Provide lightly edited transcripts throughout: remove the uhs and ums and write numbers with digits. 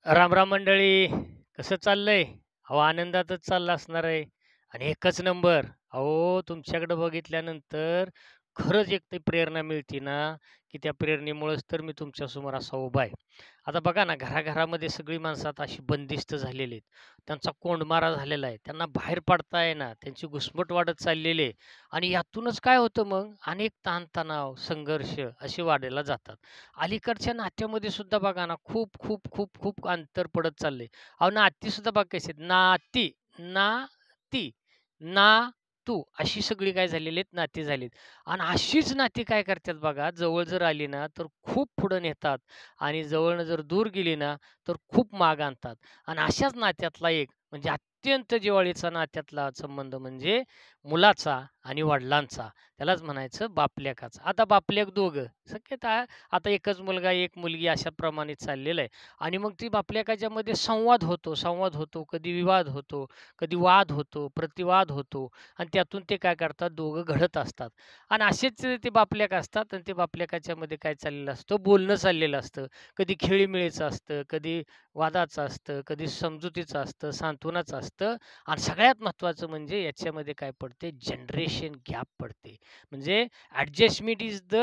राम राम मंडळी. कसं चाललंय? अहो आनंदातच चाललं असणार आहे. आणि एकच नंबर. अहो तुमच्याकडे बघितल्यानंतर खरंच एक ती प्रेरणा मिळते ना, की त्या प्रेरणेमुळेच तर मी तुमच्यासमोर असा उभा आहे. आता बघा ना, घराघरामध्ये सगळी माणसं आता अशी बंदिस्त झालेली आहेत. त्यांचा कोंडमारा झालेला आहे. त्यांना बाहेर पडता येईना. त्यांची घुसमट वाढत चाललेली आहे. आणि यातूनच काय होतं मग, अनेक ताणतणाव, संघर्ष असे वाढायला जातात. अलीकडच्या नात्यामध्ये सुद्धा बघा ना, खूप, खूप, खूप, खूप अंतर पडत चाललंय. अहो, नाती सुद्धा बघा कशी आहेत. नाती, ना-ती, ना-तू अशी सगळी काय झालेली आहेत, नाती झालीत. आणि अशीच नाती काय करतात बघा, जवळ जर आली ना, तर खूप पुढं नेतात आणि जवळनं जर दूर गेली ना, तर खूप मागे आणतात. आणि अशाच नात्यातला एक म्हणजे अत्यंत जिव्हाळीचा नात्यातला संबंध म्हणजे मुलाचा आणि वडिलांचा. त्यालाच म्हणायचं बाप-लेकाचा. आता बाप-लेक दोघं शक्यता आता एकच मुलगा, एक मुलगी अशा प्रमाणे चाललेलं आहे आणि मग ती बाप-लेकाच्यामध्ये संवाद होतो, कधी विवाद होतो, कधी वाद होतो, प्रतिवाद होतो आणि त्यातून ते काय करतात दोघं घडत असतात आणि असेच ते बाप-लेक असतात आणि ते बाप-लेकाच्यामध्ये काय चाललेलं असतं, बोलणं चाललेलं असतं. कधी खेळीमेळीचं असतं, कधी वादाचं असतं, कधी समजुतीचं असतं, सांत्वनाचं असतं आणि सगळ्यात महत्त्वाचं म्हणजे याच्यामध्ये काय पडते जनरेशन गॅप पडते. म्हणजे ॲडजस्टमेंट इज द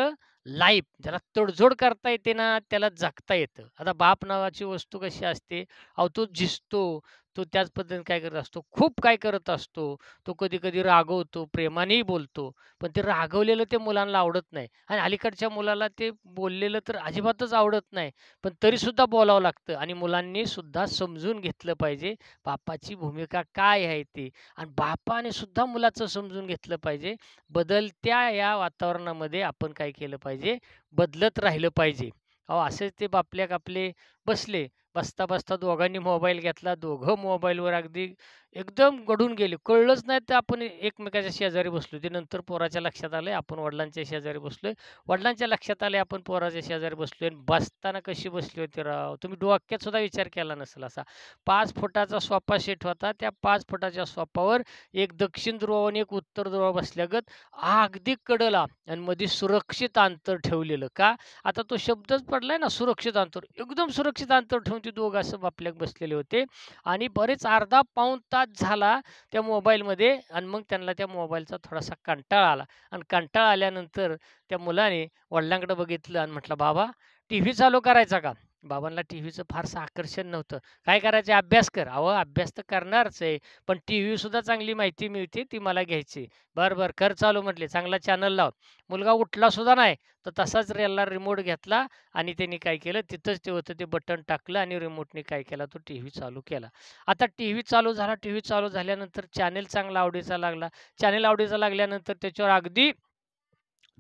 लाईफ. ज्याला तडजोड करता येते ना, त्याला जगता येतं. आता बाप नावाची वस्तू कशी असते, अहो तो झिजतो, तो त्याच पद्धतीने काय करत असतो, खूप काय करत असतो. तो कधी-कधी रागवतो, प्रेमानेही बोलतो. पण ते रागवलेलं ते मुलांना आवडत नाही आणि अलीकडच्या मुलाला ते बोललेलं तर अजिबातच आवडत नाही. पण तरीसुद्धा बोलावं लागतं आणि मुलांनी सुद्धा समजून घेतलं पाहिजे, बापाची भूमिका काय आहे ती आणि बापाने सुद्धा मुलाचं समजून घेतलं पाहिजे. बदलत्या या वातावरणामध्ये आपण काय केलं पाहिजे, बदलत राहिलं पाहिजे. अहो, असेच ते बापल्याक आपले बसले. बसता-बसता दोघांनी मोबाईल घेतला. दोघं मोबाईलवर अगदी एकदम गढून गेले. कळलंच नाही तर आपण एकमेकाच्या शेजारी बसलो. ते नंतर पोराच्या लक्षात आलंय आपण वडिलांच्या शेजारी बसलोय. वडिलांच्या लक्षात आलंय आपण पोराच्या शेजारी बसलोय आणि बसताना कशी बसली होती राव! तुम्ही डोक्यात सुद्धा विचार केला नसेल असा. 5 फुटाचा सोफा सेट होता. त्या 5 फुटाच्या सोफावर एक दक्षिण ध्रुव आणि एक उत्तर ध्रुव बसल्यागत अगदी कडेला आणि मध्ये सुरक्षित अंतर ठेवलेलं. का? आता तो शब्दच पडलाय ना सुरक्षित अंतर. एकदम सुरक्षित अंतर ठेवून ते दोघं असं आपल्यात बसलेले होते आणि बरेच अर्धा पाऊण तास झाला त्या मोबाईलमध्ये आणि मग त्यांना त्या मोबाईलचा थोडासा कंटाळा आला आणि कंटाळा आल्यानंतर त्या मुलाने वडिलांकडे बघितलं आणि म्हटलं, "बाबा, टीव्ही चालू करायचा का?" बाबांना टीव्हीचं फारसं आकर्षण नव्हतं. "काय करायचं अभ्यास कर." "अहो, अभ्यास तर करणारच आहे, पण टीव्हीसुद्धा चांगली माहिती मिळते, ती मला घ्यायची." "बरं, बरं, कर चालू," म्हटले. "चांगला चॅनल लाव." मुलगा उठला सुद्धा नाही. तर तसाच याला रिमोट घेतला आणि त्यांनी काय केलं, तिथंच ते होतं ते बटन टाकलं आणि रिमोटने काय केला, तो टीव्ही चालू केला. आता टीव्ही चालू झाला, टीव्ही चालू झाल्यानंतर चॅनल चांगला आवडीचा लागला. चॅनल आवडीचा लागल्यानंतर त्याच्यावर अगदी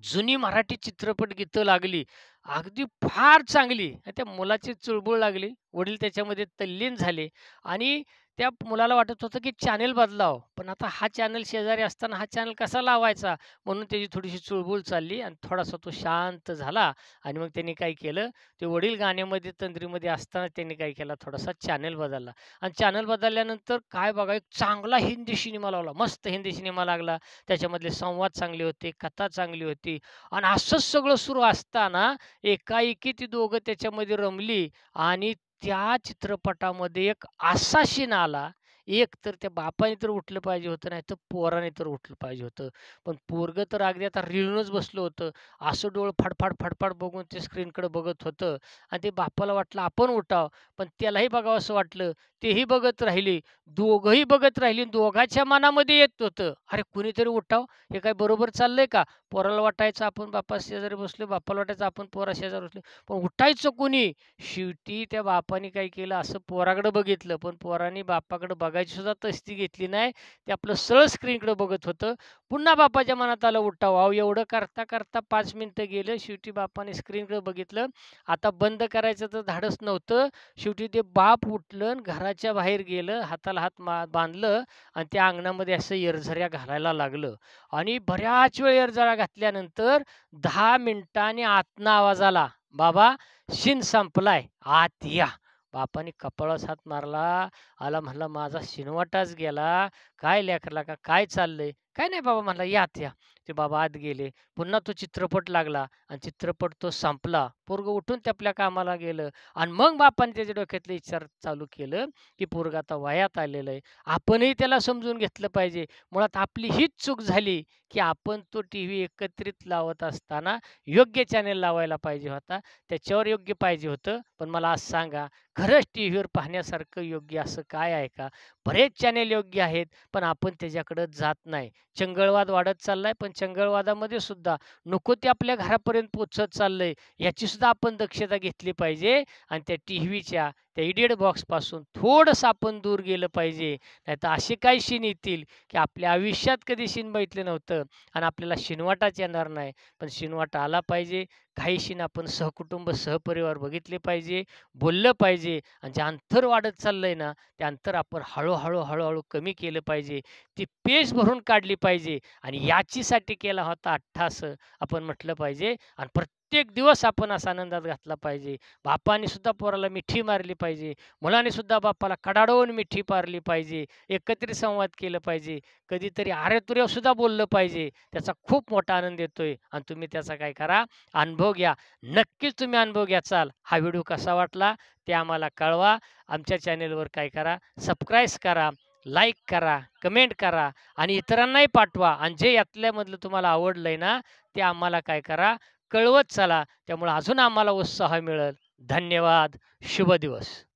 जुनी मराठी चित्रपट गीतं लागली. अगदी फार चांगली आणि त्या मुलाची चुळबुळ लागली. वडील त्याच्यामध्ये तल्लीन झाले आणि त्या मुलाला वाटत होतं, की चॅनल बदलावं. पण आता हा चॅनल शेजारी असताना हा चॅनल कसा लावायचा? म्हणून त्याची थोडीशी चुळबुळ चालली आणि थोडासा तो शांत झाला आणि मग त्यांनी काय केलं, ते वडील गाण्यामध्ये तंद्रीमध्ये असताना त्यांनी काय केला, थोडासा चॅनल बदलला आणि चॅनल बदलल्यानंतर काय बघा, एक चांगला हिंदी सिनेमा लावला. मस्त हिंदी सिनेमा लागला. त्याच्यामधले संवाद चांगले होते, कथा चांगली होती आणि असंच सगळं सुरू असताना एकाएकी ती दोघं त्याच्यामध्ये रमली आणि त्या चित्रपटामध्ये एक असा सीन आला, एक तर त्या बापाने तर उठलं पाहिजे होतं, नाहीतर पोराने तर उठलं पाहिजे होतं. पण पोरगं तर अगदी आता रेलूनच बसलं होतं. असं डोळं फाडफाड, फाडफाड बघून ते स्क्रीनकडे बघत होतं आणि ते बापाला वाटलं आपण उठावं, पण त्यालाही बघावसं वाटलं. तेही बघत राहिले. दोघंही बघत राहिली. दोघांच्या मनामध्ये येत होतं, "अरे कुणीतरी उठावं, हे काय बरोबर चाललंय का?" पोराला वाटायचं आपण बापाच्या शेजारी बसलोय, बापाला वाटायचं आपण पोराशेजारी बसलोय. पण उठायचं कोणी? शेवटी त्या बापाने काय केलं, असं पोराकडे बघितलं, पण पोराने बापाकडे बघायची सुद्धा तस्ती घेतली नाही. ते आपलं सरळ स्क्रीनकडे बघत होतं. पुन्हा बापाच्या मनात आलं उठावं. अहो, एवढं करता-करता 5 मिनिटं गेलं. शेवटी बापाने स्क्रीनकडे बघितलं. आता बंद करायचं तर धाडस नव्हतं. शेवटी ते बाप उठलं आणि घराच्या बाहेर गेलं. हाताला हात बांधलं आणि त्या अंगणामध्ये असं इरझऱ्या घालायला लागलं आणि बऱ्याच वेळ इरझऱ्या घातल्यानंतर 10 मिनिटांनी आतनं आवाज आला, "बाबा, शीन संपलाय, आत या." बापाने कपाळास हात मारला. आला म्हणला, "माझा शिनवाटाच गेला. काय लेकरला का काय चाललंय?" "काय नाही बाबा," म्हणला, "या आत या." ते बाबा आत गेले. पुन्हा तो चित्रपट लागला आणि चित्रपट तो संपला. पोरगं उठून ते आपल्या कामाला गेलं आणि मग बापाने त्याच्या डोक्यातले विचार चालू केलं, की पोरगं आता वयात आलेलं आहे. आपणही त्याला समजून घेतलं पाहिजे. मुळात आपली हीच चूक झाली, की आपण तो टीव्ही एकत्रित लावत असताना योग्य चॅनेल लावायला पाहिजे होता. त्याच्यावर योग्य पाहिजे होतं. पण मला आज सांगा, खरंच टीव्हीवर पाहण्यासारखं योग्य असं काय आहे का? बरेच चॅनेल योग्य आहेत, पण आपण त्याच्याकडे जात नाही. चंगळवाद वाढत चाललाय, पण चंगळवादामध्ये सुद्धा नको ते आपल्या घरापर्यंत पोहोचत चाललंय, याची सुद्धा आपण दक्षता घेतली पाहिजे आणि त्या टीव्हीच्या, त्या इडियट बॉक्सपासून थोडंसं आपण दूर गेलं पाहिजे. नाहीतर असे काही सीन येतील, की आपल्या आयुष्यात कधी सीन बघितलं नव्हतं आणि आपल्याला शिनवाटाच येणार नाही. पण शिनवाटा आला पाहिजे. काही सीन आपण सहकुटुंब, सहपरिवार बघितले पाहिजे, बोललं पाहिजे आणि जे अंतर वाढत चाललंय ना, ते अंतर आपण हळू-हळू कमी केलं पाहिजे. ती पेज भरून काढली पाहिजे आणि याचीसाठी केला होता अट्टास आपण म्हटलं पाहिजे आणि प्रत्येक दिवस आपण असा आनंदात घातला पाहिजे. बापाने सुद्धा पोराला मिठी मारली पाहिजे. मुलाने सुद्धा बापाला कडाडून मिठी मारली पाहिजे. एकत्रित संवाद केलं पाहिजे. कधीतरी अरे-तुरे सुद्धा बोललं पाहिजे. त्याचा खूप मोठा आनंद येतोय आणि तुम्ही त्याचा काय करा, अनुभव घ्या. नक्कीच तुम्ही अनुभव घ्याल. हा व्हिडिओ कसा वाटला ते आम्हाला कळवा. आमच्या चॅनेलवर काय करा, सबस्क्राईब करा, लाईक करा, कमेंट करा आणि इतरांनाही पाठवा आणि जे यातल्यामधलं तुम्हाला आवडलंय ना, ते आम्हाला काय करा, कळवत चला. त्यामुळे अजून आम्हाला उत्साह मिळेल. धन्यवाद. शुभ दिवस.